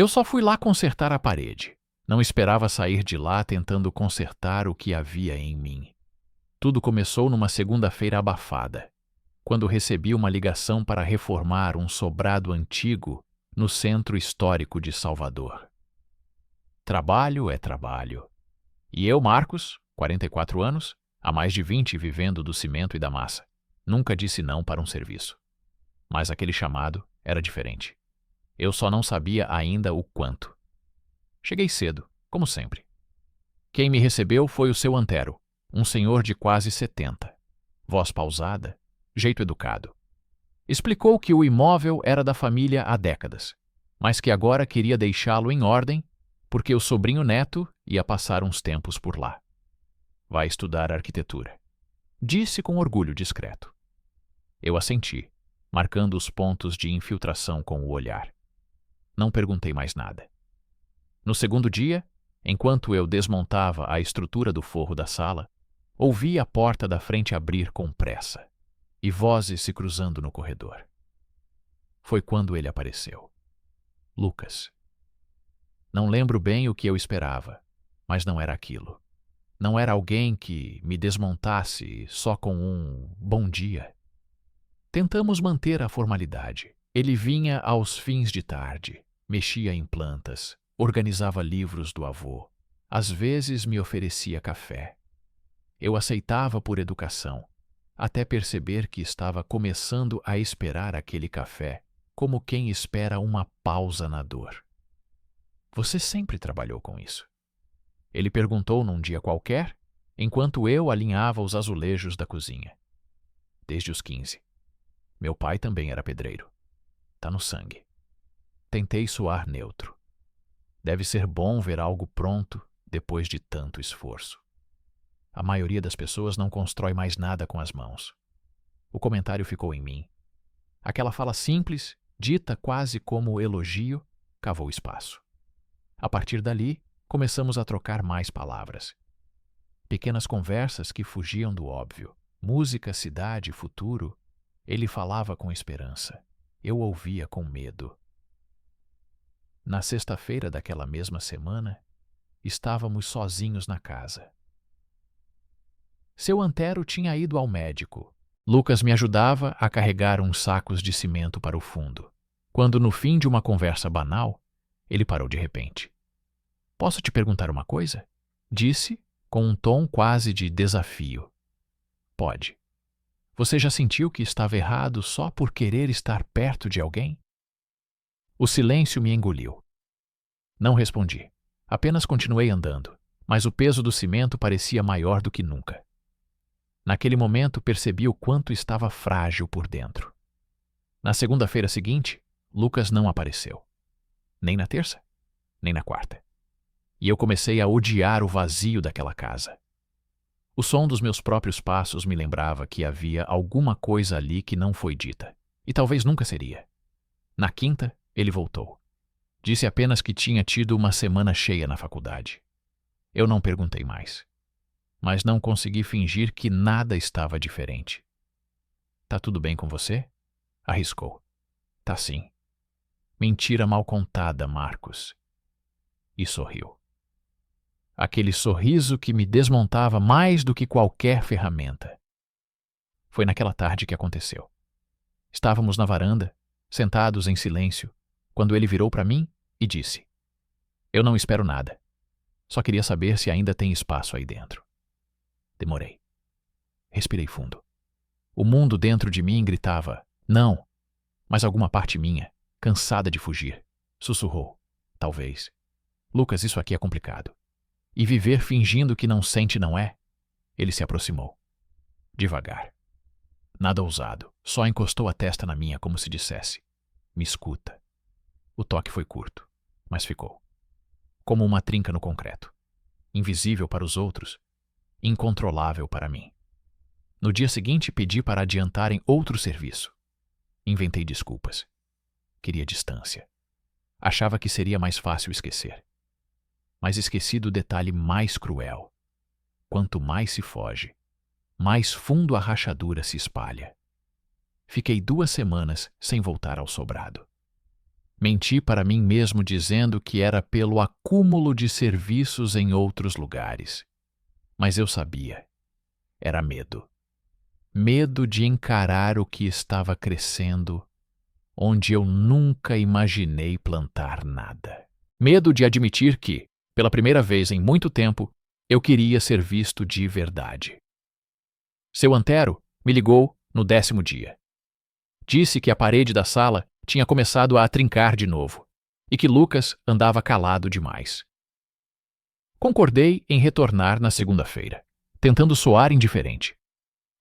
Eu só fui lá consertar a parede. Não esperava sair de lá tentando consertar o que havia em mim. Tudo começou numa segunda-feira abafada, quando recebi uma ligação para reformar um sobrado antigo no centro histórico de Salvador. Trabalho é trabalho. E eu, Marcos, 44 anos, há mais de 20 vivendo do cimento e da massa, nunca disse não para um serviço. Mas aquele chamado era diferente. Eu só não sabia ainda o quanto. Cheguei cedo, como sempre. Quem me recebeu foi o seu Antero, um senhor de quase 70. Voz pausada, jeito educado. Explicou que o imóvel era da família há décadas, mas que agora queria deixá-lo em ordem porque o sobrinho neto ia passar uns tempos por lá. Vai estudar arquitetura. Disse com orgulho discreto. Eu assenti, marcando os pontos de infiltração com o olhar. Não perguntei mais nada. No segundo dia, enquanto eu desmontava a estrutura do forro da sala, ouvi a porta da frente abrir com pressa e vozes se cruzando no corredor. Foi quando ele apareceu. Lucas. Não lembro bem o que eu esperava, mas não era aquilo. Não era alguém que me desmontasse só com um bom dia. Tentamos manter a formalidade. Ele vinha aos fins de tarde, mexia em plantas, organizava livros do avô. Às vezes me oferecia café. Eu aceitava por educação, até perceber que estava começando a esperar aquele café como quem espera uma pausa na dor. Você sempre trabalhou com isso? Ele perguntou num dia qualquer, enquanto eu alinhava os azulejos da cozinha. Desde os 15. Meu pai também era pedreiro. Tá no sangue. Tentei soar neutro. Deve ser bom ver algo pronto depois de tanto esforço. A maioria das pessoas não constrói mais nada com as mãos. O comentário ficou em mim. Aquela fala simples, dita quase como elogio, cavou espaço. A partir dali, começamos a trocar mais palavras. Pequenas conversas que fugiam do óbvio. Música, cidade, futuro. Ele falava com esperança. Eu ouvia com medo. Na sexta-feira daquela mesma semana, estávamos sozinhos na casa. Seu Antero tinha ido ao médico. Lucas me ajudava a carregar uns sacos de cimento para o fundo, quando no fim de uma conversa banal, ele parou de repente. Posso te perguntar uma coisa? Disse, com um tom quase de desafio. Pode. Você já sentiu que estava errado só por querer estar perto de alguém? O silêncio me engoliu. Não respondi. Apenas continuei andando, mas o peso do cimento parecia maior do que nunca. Naquele momento percebi o quanto estava frágil por dentro. Na segunda-feira seguinte, Lucas não apareceu. Nem na terça, nem na quarta. E eu comecei a odiar o vazio daquela casa. O som dos meus próprios passos me lembrava que havia alguma coisa ali que não foi dita, e talvez nunca seria. Na quinta, ele voltou. Disse apenas que tinha tido uma semana cheia na faculdade. Eu não perguntei mais. Mas não consegui fingir que nada estava diferente. Tá tudo bem com você? Arriscou. Tá sim. Mentira mal contada, Marcos. E sorriu. Aquele sorriso que me desmontava mais do que qualquer ferramenta. Foi naquela tarde que aconteceu. Estávamos na varanda, sentados em silêncio, quando ele virou para mim e disse: Eu não espero nada. Só queria saber se ainda tem espaço aí dentro. Demorei. Respirei fundo. O mundo dentro de mim gritava, não, mas alguma parte minha, cansada de fugir, sussurrou, talvez. Lucas, isso aqui é complicado. E viver fingindo que não sente não é? Ele se aproximou. Devagar. Nada ousado, só encostou a testa na minha como se dissesse, me escuta. O toque foi curto, mas ficou. Como uma trinca no concreto. Invisível para os outros, incontrolável para mim. No dia seguinte, pedi para adiantarem outro serviço. Inventei desculpas. Queria distância. Achava que seria mais fácil esquecer. Mas esqueci do detalhe mais cruel. Quanto mais se foge, mais fundo a rachadura se espalha. Fiquei 2 semanas sem voltar ao sobrado. Menti para mim mesmo dizendo que era pelo acúmulo de serviços em outros lugares. Mas eu sabia. Era medo. Medo de encarar o que estava crescendo, onde eu nunca imaginei plantar nada. Medo de admitir que, pela primeira vez em muito tempo, eu queria ser visto de verdade. Seu Antero me ligou no 10º dia. Disse que a parede da sala tinha começado a trincar de novo e que Lucas andava calado demais. Concordei em retornar na segunda-feira, tentando soar indiferente.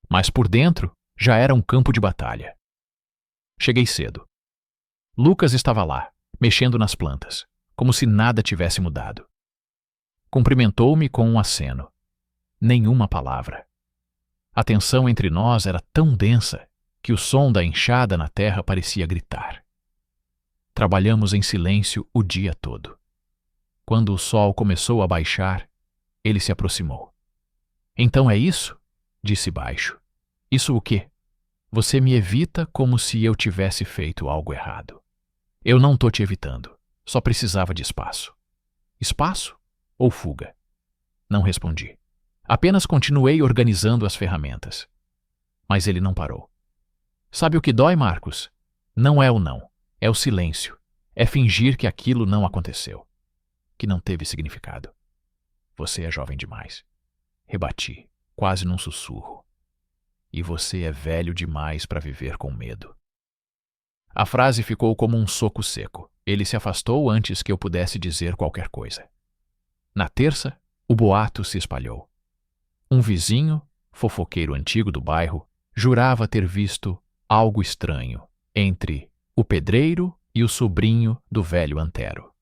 Mas por dentro já era um campo de batalha. Cheguei cedo. Lucas estava lá, mexendo nas plantas, como se nada tivesse mudado. Cumprimentou-me com um aceno. Nenhuma palavra. A tensão entre nós era tão densa que o som da enxada na terra parecia gritar. Trabalhamos em silêncio o dia todo. Quando o sol começou a baixar, ele se aproximou. Então é isso? Disse baixo. Isso o quê? Você me evita como se eu tivesse feito algo errado. Eu não tô te evitando. Só precisava de espaço. Espaço ou fuga? Não respondi. Apenas continuei organizando as ferramentas. Mas ele não parou. Sabe o que dói, Marcos? Não é o não. É o silêncio. É fingir que aquilo não aconteceu. Que não teve significado. Você é jovem demais. Rebati, quase num sussurro. E você é velho demais para viver com medo. A frase ficou como um soco seco. Ele se afastou antes que eu pudesse dizer qualquer coisa. Na terça, o boato se espalhou. Um vizinho, fofoqueiro antigo do bairro, jurava ter visto algo estranho entre o pedreiro e o sobrinho do velho Antero.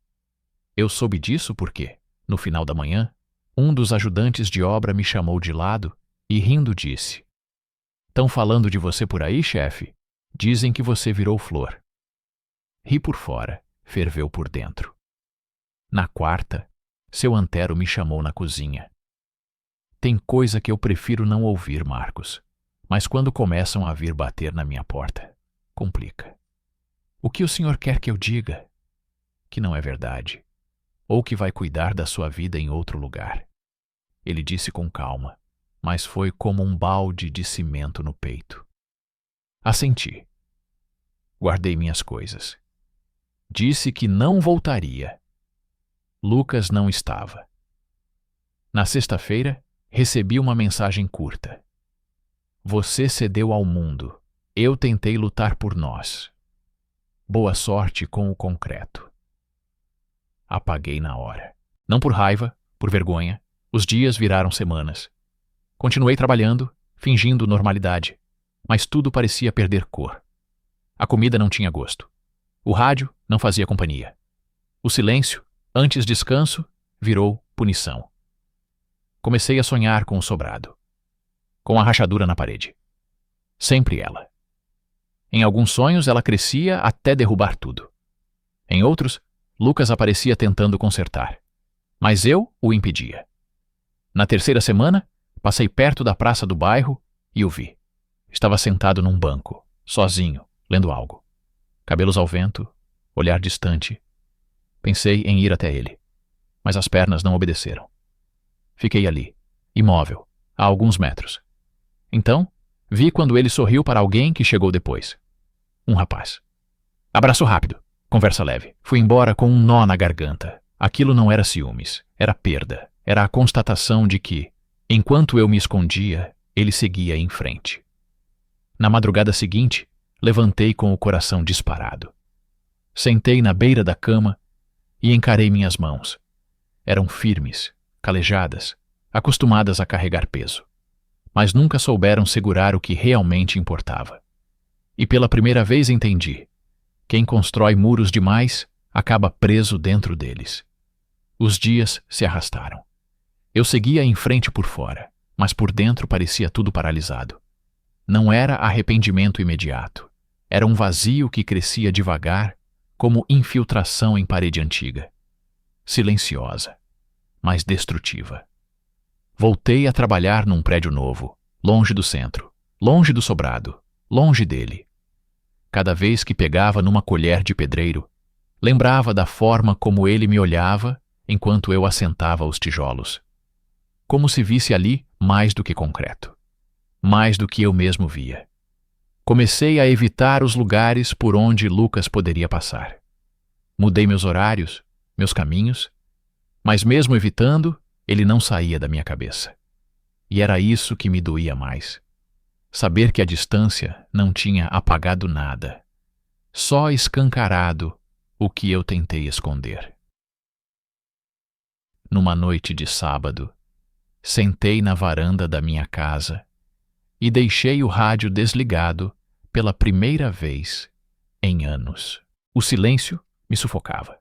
Eu soube disso porque, no final da manhã, um dos ajudantes de obra me chamou de lado e, rindo, disse: "Tão falando de você por aí, chefe? Dizem que você virou flor." Ri por fora, ferveu por dentro. Na quarta, seu Antero me chamou na cozinha. Tem coisa que eu prefiro não ouvir, Marcos, mas quando começam a vir bater na minha porta, complica. O que o senhor quer que eu diga? Que não é verdade. Ou que vai cuidar da sua vida em outro lugar. Ele disse com calma, mas foi como um balde de cimento no peito. Assenti. Guardei minhas coisas. Disse que não voltaria. Lucas não estava. Na sexta-feira, recebi uma mensagem curta. Você cedeu ao mundo. Eu tentei lutar por nós. Boa sorte com o concreto. Apaguei na hora. Não por raiva, por vergonha. Os dias viraram semanas. Continuei trabalhando, fingindo normalidade, mas tudo parecia perder cor. A comida não tinha gosto. O rádio não fazia companhia. O silêncio, antes descanso, virou punição. Comecei a sonhar com o sobrado. Com a rachadura na parede. Sempre ela. Em alguns sonhos ela crescia até derrubar tudo. Em outros, Lucas aparecia tentando consertar. Mas eu o impedia. Na terceira semana, passei perto da praça do bairro e o vi. Estava sentado num banco, sozinho, lendo algo. Cabelos ao vento, olhar distante. Pensei em ir até ele, mas as pernas não obedeceram. Fiquei ali, imóvel, a alguns metros. Então, vi quando ele sorriu para alguém que chegou depois. Um rapaz. Abraço rápido, conversa leve. Fui embora com um nó na garganta. Aquilo não era ciúmes, era perda. Era a constatação de que, enquanto eu me escondia, ele seguia em frente. Na madrugada seguinte, levantei com o coração disparado. Sentei na beira da cama e encarei minhas mãos. Eram firmes, calejadas, acostumadas a carregar peso. Mas nunca souberam segurar o que realmente importava. E pela primeira vez entendi: quem constrói muros demais acaba preso dentro deles. Os dias se arrastaram. Eu seguia em frente por fora, mas por dentro parecia tudo paralisado. Não era arrependimento imediato. Era um vazio que crescia devagar, como infiltração em parede antiga. Silenciosa, mas destrutiva. Voltei a trabalhar num prédio novo, longe do centro, longe do sobrado, longe dele. Cada vez que pegava numa colher de pedreiro, Lembrava da forma como ele me olhava enquanto eu assentava os tijolos. Como se visse ali mais do que concreto. Mais do que eu mesmo via. Comecei a evitar os lugares por onde Lucas poderia passar. Mudei meus horários, meus caminhos, mas mesmo evitando, ele não saía da minha cabeça. E era isso que me doía mais. Saber que a distância não tinha apagado nada, só escancarado o que eu tentei esconder. Numa noite de sábado, sentei na varanda da minha casa e deixei o rádio desligado pela primeira vez em anos. O silêncio me sufocava.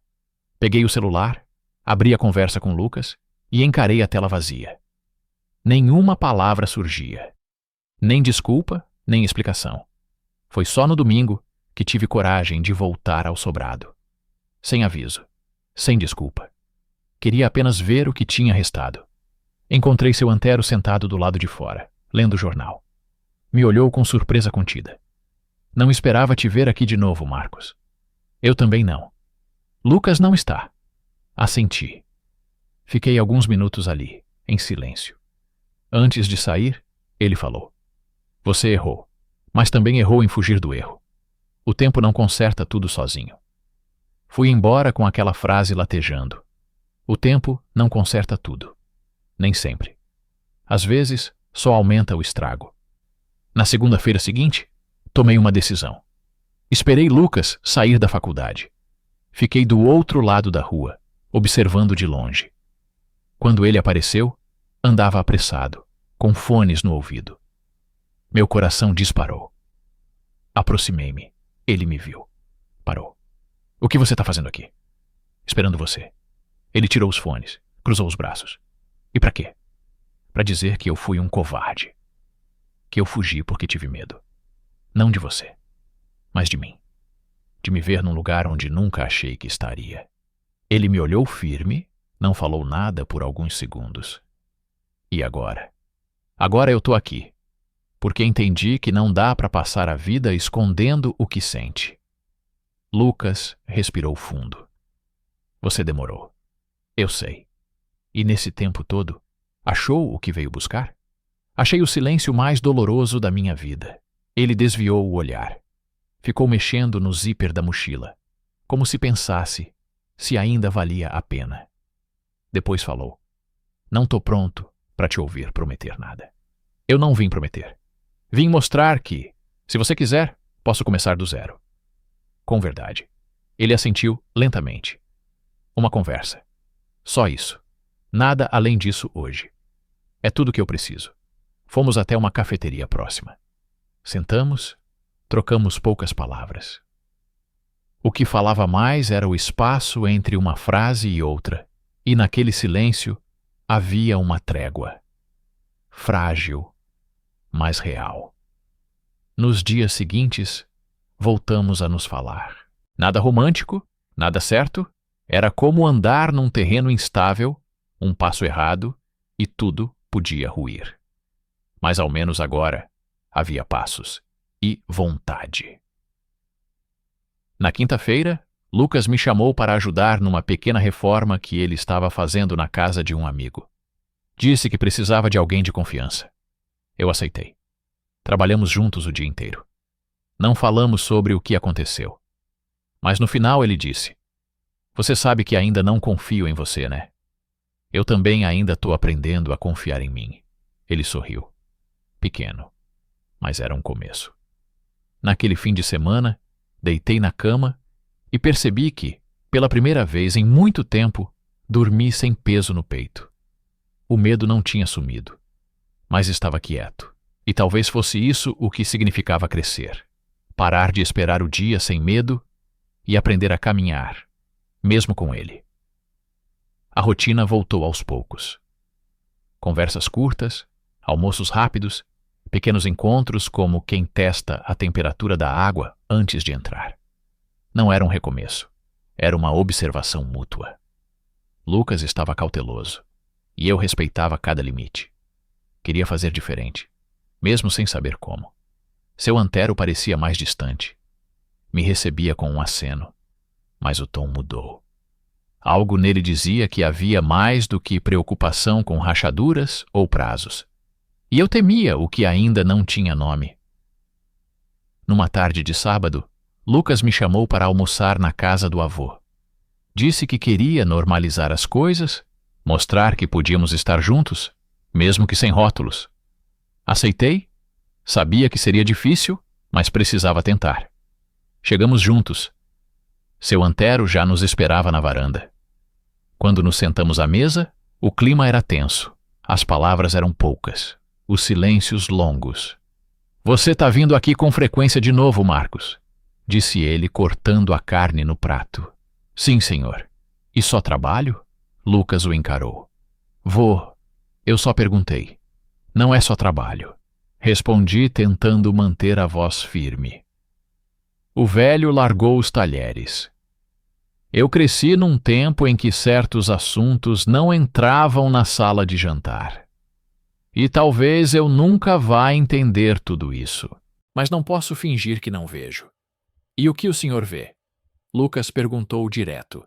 Peguei o celular, abri a conversa com Lucas e encarei a tela vazia. Nenhuma palavra surgia. Nem desculpa, nem explicação. Foi só no domingo que tive coragem de voltar ao sobrado. Sem aviso, sem desculpa. Queria apenas ver o que tinha restado. Encontrei seu Antero sentado do lado de fora, lendo o jornal. Me olhou com surpresa contida. Não esperava te ver aqui de novo, Marcos. Eu também não. Lucas não está. Assenti. Fiquei alguns minutos ali, em silêncio. Antes de sair, ele falou. Você errou, mas também errou em fugir do erro. O tempo não conserta tudo sozinho. Fui embora com aquela frase latejando. O tempo não conserta tudo. Nem sempre. Às vezes, só aumenta o estrago. Na segunda-feira seguinte, tomei uma decisão. Esperei Lucas sair da faculdade. Fiquei do outro lado da rua, observando de longe. Quando ele apareceu, andava apressado, com fones no ouvido. Meu coração disparou. Aproximei-me. Ele me viu. Parou. O que você está fazendo aqui? Esperando você. Ele tirou os fones, cruzou os braços. E para quê? Para dizer que eu fui um covarde. Que eu fugi porque tive medo. Não de você, mas de mim. De me ver num lugar onde nunca achei que estaria. Ele me olhou firme, não falou nada por alguns segundos. E agora? Agora eu tô aqui, porque entendi que não dá para passar a vida escondendo o que sente. Lucas respirou fundo. Você demorou. Eu sei. E nesse tempo todo, achou o que veio buscar? Achei o silêncio mais doloroso da minha vida. Ele desviou o olhar. Ficou mexendo no zíper da mochila, como se pensasse se ainda valia a pena. Depois falou. Não tô pronto para te ouvir prometer nada. Eu não vim prometer. Vim mostrar que, se você quiser, posso começar do zero. Com verdade. Ele assentiu lentamente. Uma conversa. Só isso. Nada além disso hoje. É tudo que eu preciso. Fomos até uma cafeteria próxima. Sentamos, trocamos poucas palavras. O que falava mais era o espaço entre uma frase e outra, e naquele silêncio havia uma trégua. Frágil, mas real. Nos dias seguintes, voltamos a nos falar. Nada romântico, nada certo, era como andar num terreno instável, um passo errado e tudo podia ruir. Mas ao menos agora havia passos e vontade. Na quinta-feira, Lucas me chamou para ajudar numa pequena reforma que ele estava fazendo na casa de um amigo. Disse que precisava de alguém de confiança. Eu aceitei. Trabalhamos juntos o dia inteiro. Não falamos sobre o que aconteceu. Mas no final ele disse: Você sabe que ainda não confio em você, né? Eu também ainda estou aprendendo a confiar em mim. Ele sorriu. Pequeno, mas era um começo. Naquele fim de semana, deitei na cama e percebi que, pela primeira vez em muito tempo, dormi sem peso no peito. O medo não tinha sumido, mas estava quieto. E talvez fosse isso o que significava crescer. Parar de esperar o dia sem medo e aprender a caminhar, mesmo com ele. A rotina voltou aos poucos. Conversas curtas, almoços rápidos, pequenos encontros como quem testa a temperatura da água antes de entrar. Não era um recomeço, era uma observação mútua. Lucas estava cauteloso, e eu respeitava cada limite. Queria fazer diferente, mesmo sem saber como. Seu Antero parecia mais distante. Me recebia com um aceno. mas o tom mudou. Algo nele dizia que havia mais do que preocupação com rachaduras ou prazos. E eu temia o que ainda não tinha nome. Numa tarde de sábado, Lucas me chamou para almoçar na casa do avô. Disse que queria normalizar as coisas, mostrar que podíamos estar juntos, mesmo que sem rótulos. Aceitei, sabia que seria difícil, mas precisava tentar. Chegamos juntos. Seu Antero já nos esperava na varanda. Quando nos sentamos à mesa, o clima era tenso, as palavras eram poucas, os silêncios longos. Você tá vindo aqui com frequência de novo, Marcos, disse ele, cortando a carne no prato. Sim, senhor. E só trabalho? Lucas o encarou. Vô, eu só perguntei. Não é só trabalho. Respondi, tentando manter a voz firme. O velho largou os talheres. Eu cresci num tempo em que certos assuntos não entravam na sala de jantar. E talvez eu nunca vá entender tudo isso. Mas não posso fingir que não vejo. E o que o senhor vê? Lucas perguntou direto.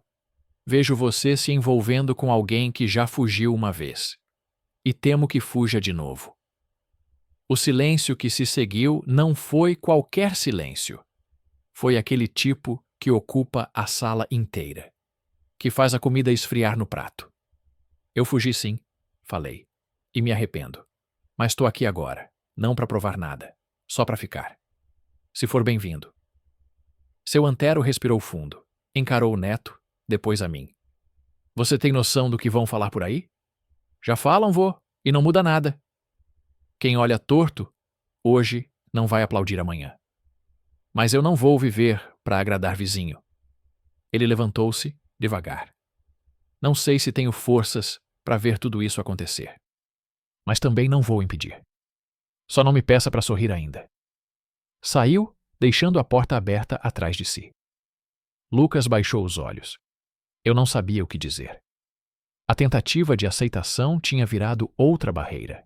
Vejo você se envolvendo com alguém que já fugiu uma vez. E temo que fuja de novo. O silêncio que se seguiu não foi qualquer silêncio. Foi aquele tipo que ocupa a sala inteira, que faz a comida esfriar no prato. Eu fugi sim, falei, e me arrependo. Mas estou aqui agora, não para provar nada, só para ficar. Se for bem-vindo. Seu Antero respirou fundo, encarou o neto, depois a mim. Você tem noção do que vão falar por aí? Já falam, vô, e não muda nada. Quem olha torto, hoje não vai aplaudir amanhã. Mas eu não vou viver para agradar vizinho. Ele levantou-se, devagar. Não sei se tenho forças para ver tudo isso acontecer. Mas também não vou impedir. Só não me peça para sorrir ainda. Saiu, deixando a porta aberta atrás de si. Lucas baixou os olhos. Eu não sabia o que dizer. A tentativa de aceitação tinha virado outra barreira.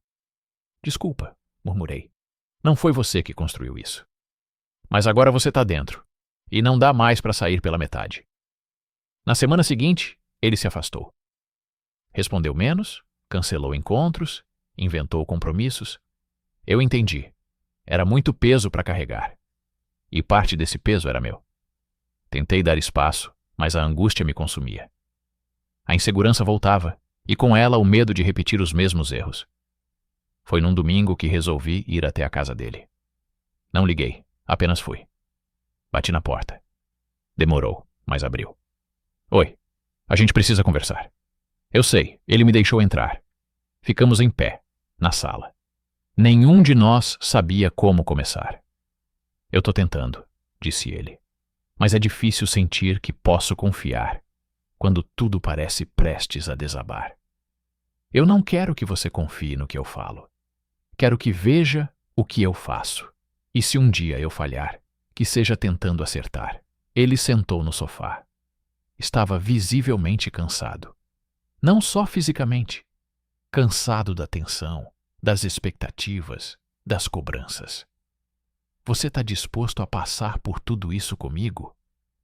Desculpa, murmurei. Não foi você que construiu isso. Mas agora você está dentro, e não dá mais para sair pela metade. Na semana seguinte, ele se afastou. Respondeu menos, cancelou encontros, inventou compromissos. Eu entendi. Era muito peso para carregar. E parte desse peso era meu. Tentei dar espaço, mas a angústia me consumia. A insegurança voltava, e com ela o medo de repetir os mesmos erros. Foi num domingo que resolvi ir até a casa dele. Não liguei. Apenas fui. Bati na porta. Demorou, mas abriu. Oi, a gente precisa conversar. Eu sei, ele me deixou entrar. Ficamos em pé, na sala. Nenhum de nós sabia como começar. Eu tô tentando, disse ele. Mas é difícil sentir que posso confiar, quando tudo parece prestes a desabar. Eu não quero que você confie no que eu falo. Quero que veja o que eu faço. E se um dia eu falhar, que seja tentando acertar. Ele sentou no sofá. Estava visivelmente cansado. Não só fisicamente. Cansado da tensão, das expectativas, das cobranças. Você está disposto a passar por tudo isso comigo?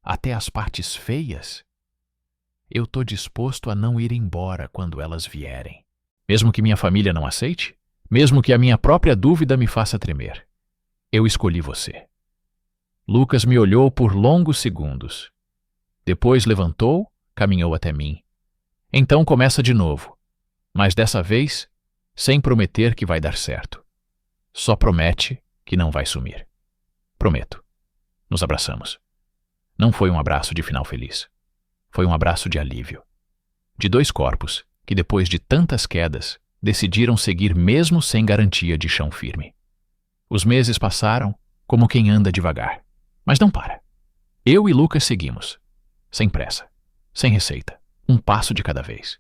Até as partes feias? Eu estou disposto a não ir embora quando elas vierem. Mesmo que minha família não aceite? Mesmo que a minha própria dúvida me faça tremer. Eu escolhi você. Lucas me olhou por longos segundos. Depois levantou, caminhou até mim. Então começa de novo, mas dessa vez, sem prometer que vai dar certo. Só promete que não vai sumir. Prometo. Nos abraçamos. Não foi um abraço de final feliz. Foi um abraço de alívio. De dois corpos que, depois de tantas quedas, decidiram seguir mesmo sem garantia de chão firme. Os meses passaram como quem anda devagar, mas não para. Eu e Lucas seguimos, sem pressa, sem receita, um passo de cada vez.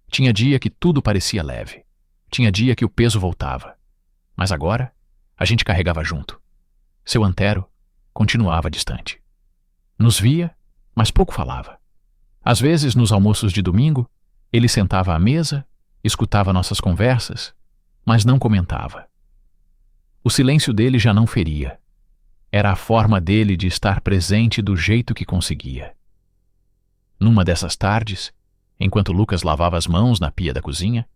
Tinha dia que tudo parecia leve, tinha dia que o peso voltava, mas agora a gente carregava junto. Seu Antero continuava distante. Nos via, mas pouco falava. Às vezes, nos almoços de domingo, ele sentava à mesa, escutava nossas conversas, mas não comentava. O silêncio dele já não feria. Era a forma dele de estar presente do jeito que conseguia. Numa dessas tardes, enquanto Lucas lavava as mãos na pia da cozinha,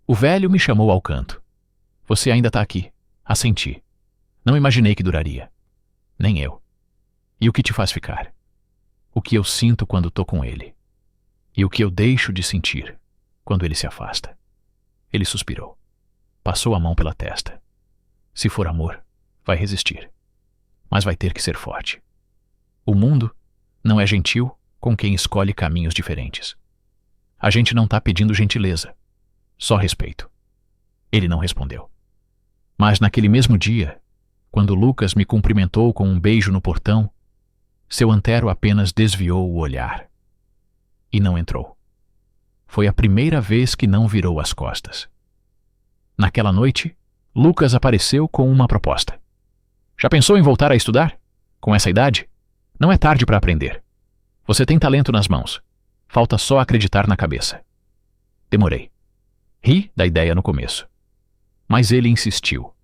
o velho me chamou ao canto. Você ainda está aqui. Assenti. Não imaginei que duraria. Nem eu. E o que te faz ficar? O que eu sinto quando estou com ele? E o que eu deixo de sentir quando ele se afasta? Ele suspirou. Passou a mão pela testa. Se for amor, vai resistir. Mas vai ter que ser forte. O mundo não é gentil com quem escolhe caminhos diferentes. A gente não está pedindo gentileza, só respeito. Ele não respondeu. Mas naquele mesmo dia, quando Lucas me cumprimentou com um beijo no portão, seu antero apenas desviou o olhar. E não entrou. Foi a primeira vez que não virou as costas. Naquela noite, Lucas apareceu com uma proposta. Já pensou em voltar a estudar? Com essa idade? Não é tarde para aprender. Você tem talento nas mãos. Falta só acreditar na cabeça. Demorei. Ri da ideia no começo. Mas ele insistiu.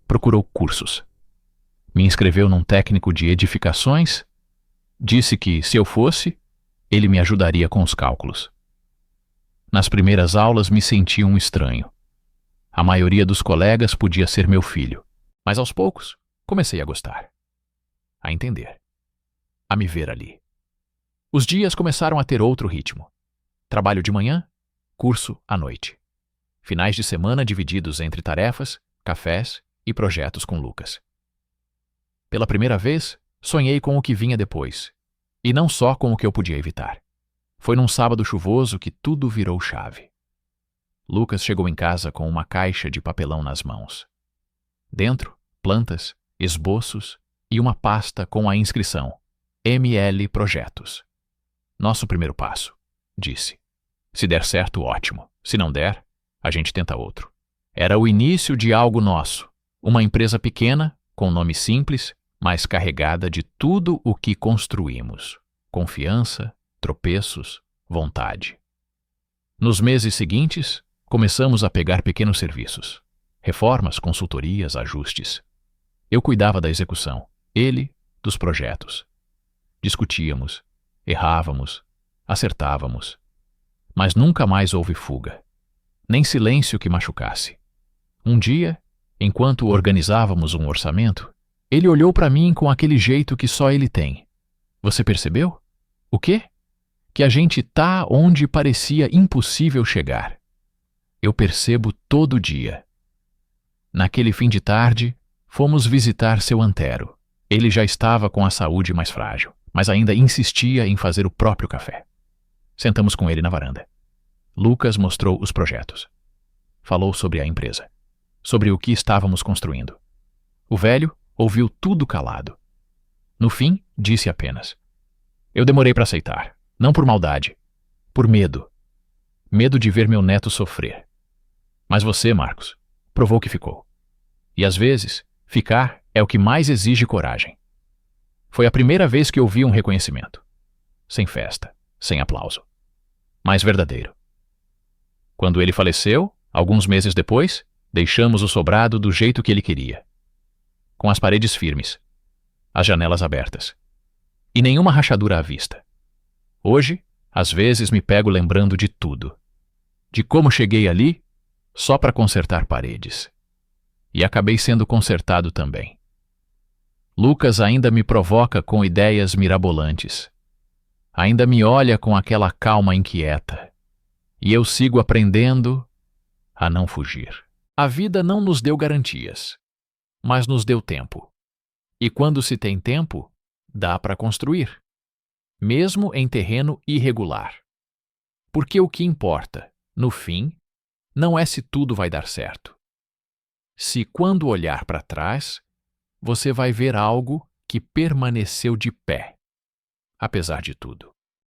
Procurou cursos. Me inscreveu num técnico de edificações. Disse que, se eu fosse, ele me ajudaria com os cálculos. Nas primeiras aulas me senti um estranho. A maioria dos colegas podia ser meu filho. Mas aos poucos, comecei a gostar. A entender. A me ver ali. Os dias começaram a ter outro ritmo. Trabalho de manhã, curso à noite. Finais de semana divididos entre tarefas, cafés e projetos com Lucas. Pela primeira vez, sonhei com o que vinha depois. E não só com o que eu podia evitar. Foi num sábado chuvoso que tudo virou chave. Lucas chegou em casa com uma caixa de papelão nas mãos. Dentro, plantas, esboços e uma pasta com a inscrição ML Projetos. Nosso primeiro passo, disse. Se der certo, ótimo. Se não der, a gente tenta outro. Era o início de algo nosso. Uma empresa pequena, com nome simples, mas carregada de tudo o que construímos. Confiança, tropeços, vontade. Nos meses seguintes, começamos a pegar pequenos serviços. Reformas, consultorias, ajustes. Eu cuidava da execução, ele dos projetos. Discutíamos, errávamos, acertávamos. Mas nunca mais houve fuga. Nem silêncio que machucasse. Um dia, enquanto organizávamos um orçamento, ele olhou para mim com aquele jeito que só ele tem. Você percebeu? O quê? Que a gente tá onde parecia impossível chegar. Eu percebo todo dia. Naquele fim de tarde, fomos visitar seu antero. Ele já estava com a saúde mais frágil, mas ainda insistia em fazer o próprio café. Sentamos com ele na varanda. Lucas mostrou os projetos. Falou sobre a empresa. Sobre o que estávamos construindo. O velho ouviu tudo calado. No fim, disse apenas: eu demorei para aceitar. Não por maldade. Por medo. Medo de ver meu neto sofrer. Mas você, Marcos, provou que ficou. E às vezes, ficar é o que mais exige coragem. Foi a primeira vez que ouvi um reconhecimento. Sem festa, sem aplauso. Mas verdadeiro. Quando ele faleceu, alguns meses depois, deixamos o sobrado do jeito que ele queria. Com as paredes firmes, as janelas abertas. E nenhuma rachadura à vista. Hoje, às vezes me pego lembrando de tudo. De como cheguei ali só para consertar paredes. E acabei sendo consertado também. Lucas ainda me provoca com ideias mirabolantes. Ainda me olha com aquela calma inquieta. E eu sigo aprendendo a não fugir. A vida não nos deu garantias, mas nos deu tempo. E quando se tem tempo, dá para construir. Mesmo em terreno irregular. Porque o que importa, no fim, não é se tudo vai dar certo. Se quando olhar para trás, você vai ver algo que permaneceu de pé, apesar de tudo.